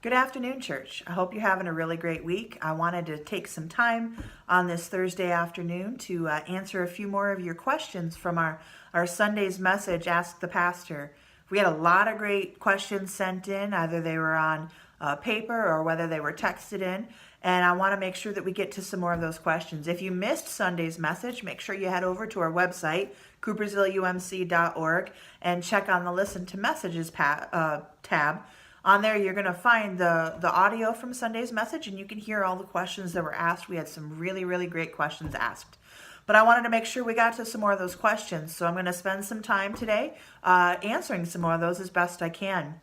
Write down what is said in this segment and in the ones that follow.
Good afternoon, church. I hope you're having a really great week. I wanted to take some time on this Thursday afternoon to answer a few more of your questions from our Sunday's message, Ask the Pastor. We had a lot of great questions sent in, either they were on paper or whether they were texted in, and I want to make sure that we get to some more of those questions. If you missed Sunday's message, make sure you head over to our website, coopersvilleumc.org, and check on the Listen to Messages tab. On there, you're going to find the audio from Sunday's message, and you can hear all the questions that were asked. We had some really, really great questions asked. But I wanted to make sure we got to some more of those questions, so I'm going to spend some time today answering some more of those as best I can.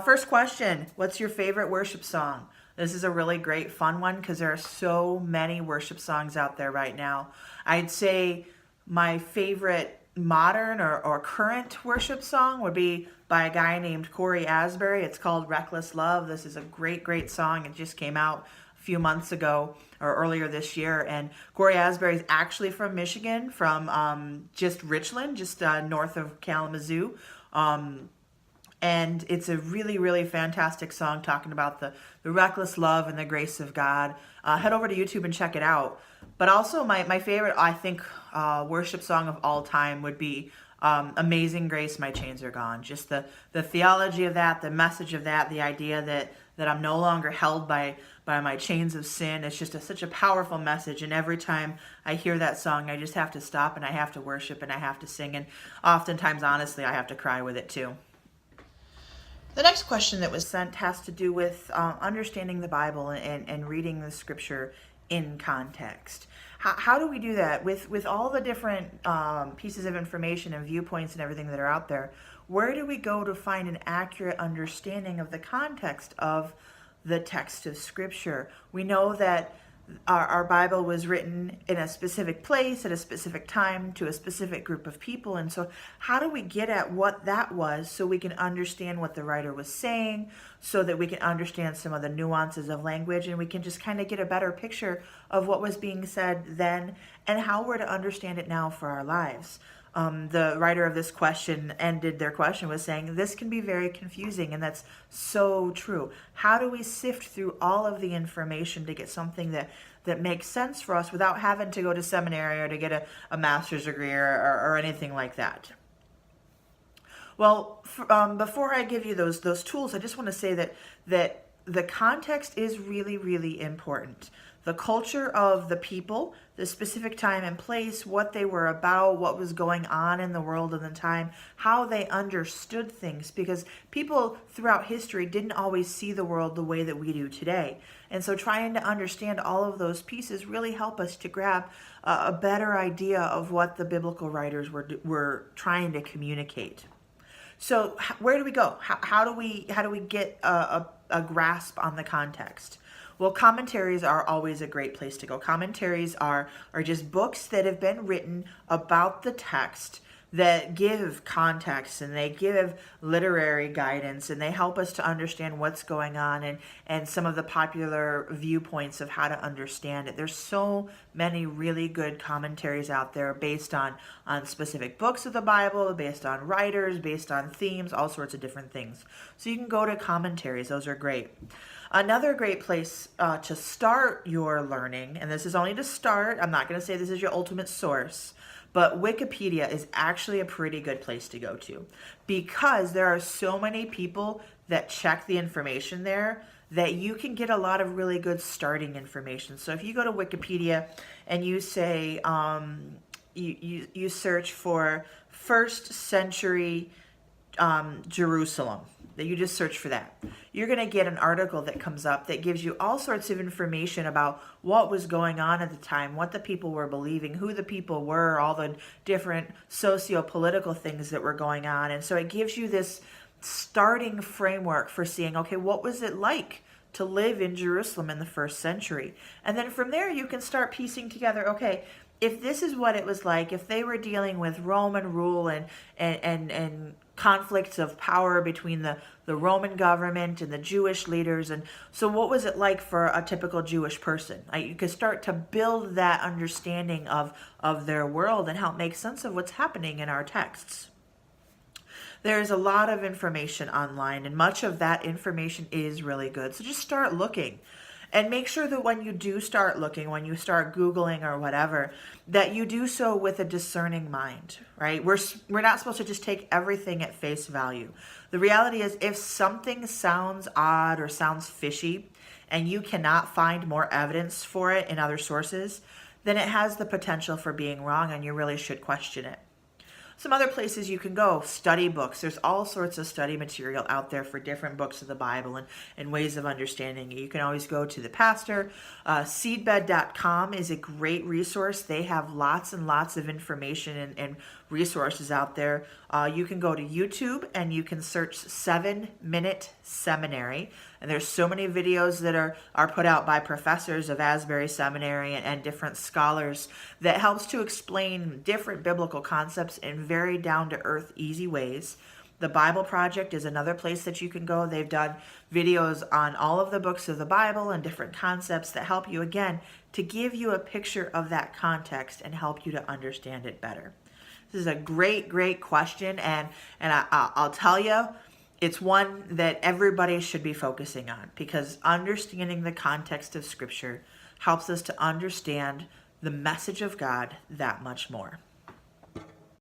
First question, what's your favorite worship song? This is a really great, fun one because there are so many worship songs out there right now. I'd say my favorite modern or current worship song would be by a guy named Corey Asbury. It's called Reckless Love. This is a great, great song. It just came out a few months ago or earlier this year. And Corey Asbury is actually from Michigan, from just Richland, just north of Kalamazoo. And it's a really, really fantastic song talking about the reckless love and the grace of God. Head over to YouTube and check it out. But also my favorite, I think, worship song of all time would be Amazing Grace, My Chains Are Gone. Just the theology of that, the message of that, the idea that I'm no longer held by my chains of sin. It's just such a powerful message. And every time I hear that song, I just have to stop and I have to worship and I have to sing. And oftentimes, honestly, I have to cry with it too. The next question that was sent has to do with understanding the Bible and reading the scripture in context. How do we do that with all the different pieces of information and viewpoints and everything that are out there? Where do we go to find an accurate understanding of the context of the text of scripture? We know that our Bible was written in a specific place at a specific time to a specific group of people. And so how do we get at what that was so we can understand what the writer was saying, so that we can understand some of the nuances of language, and we can just kind of get a better picture of what was being said then and how we're to understand it now for our lives? The writer of this question ended their question with saying, this can be very confusing, and that's so true. How do we sift through all of the information to get something that makes sense for us without having to go to seminary or to get a master's degree or anything like that? Well, before I give you those tools, I just want to say that the context is really, really important. The culture of the people, the specific time and place, what they were about, what was going on in the world at the time, how they understood things, because people throughout history didn't always see the world the way that we do today. And so trying to understand all of those pieces really help us to grab a better idea of what the biblical writers were trying to communicate. So where do we go? How do we get a grasp on the context? Well, commentaries are always a great place to go. Commentaries are just books that have been written about the text that give context, and they give literary guidance, and they help us to understand what's going on and some of the popular viewpoints of how to understand it. There's so many really good commentaries out there based on specific books of the Bible, based on writers, based on themes, all sorts of different things. So you can go to commentaries. Those are great. Another great place to start your learning, and this is only to start, I'm not going to say this is your ultimate source, but Wikipedia is actually a pretty good place to go to, because there are so many people that check the information there that you can get a lot of really good starting information. So if you go to Wikipedia and you say, you search for first century Jerusalem, that you just search for that, you're going to get an article that comes up that gives you all sorts of information about what was going on at the time, what the people were believing, who the people were, all the different socio-political things that were going on. And so it gives you this starting framework for seeing, okay, what was it like to live in Jerusalem in the first century? And then from there, you can start piecing together, okay, if this is what it was like, if they were dealing with Roman rule and conflicts of power between the Roman government and the Jewish leaders, and so what was it like for a typical Jewish person? You could start to build that understanding of their world and help make sense of what's happening in our texts. There's a lot of information online, and much of that information is really good. So just start looking. And make sure that when you do start looking, when you start Googling or whatever, that you do so with a discerning mind, right? We're not supposed to just take everything at face value. The reality is, if something sounds odd or sounds fishy, and you cannot find more evidence for it in other sources, then it has the potential for being wrong, and you really should question it. Some other places you can go, study books. There's all sorts of study material out there for different books of the Bible and ways of understanding it. You can always go to the pastor. Seedbed.com is a great resource. They have lots and lots of information and resources out there. You can go to YouTube and you can search 7-Minute Seminary. And there's so many videos that are put out by professors of Asbury Seminary and different scholars that helps to explain different biblical concepts in very down-to-earth, easy ways. The Bible Project is another place that you can go. They've done videos on all of the books of the Bible and different concepts that help you, again, to give you a picture of that context and help you to understand it better. This is a great, great question, and I'll tell you, it's one that everybody should be focusing on, because understanding the context of Scripture helps us to understand the message of God that much more.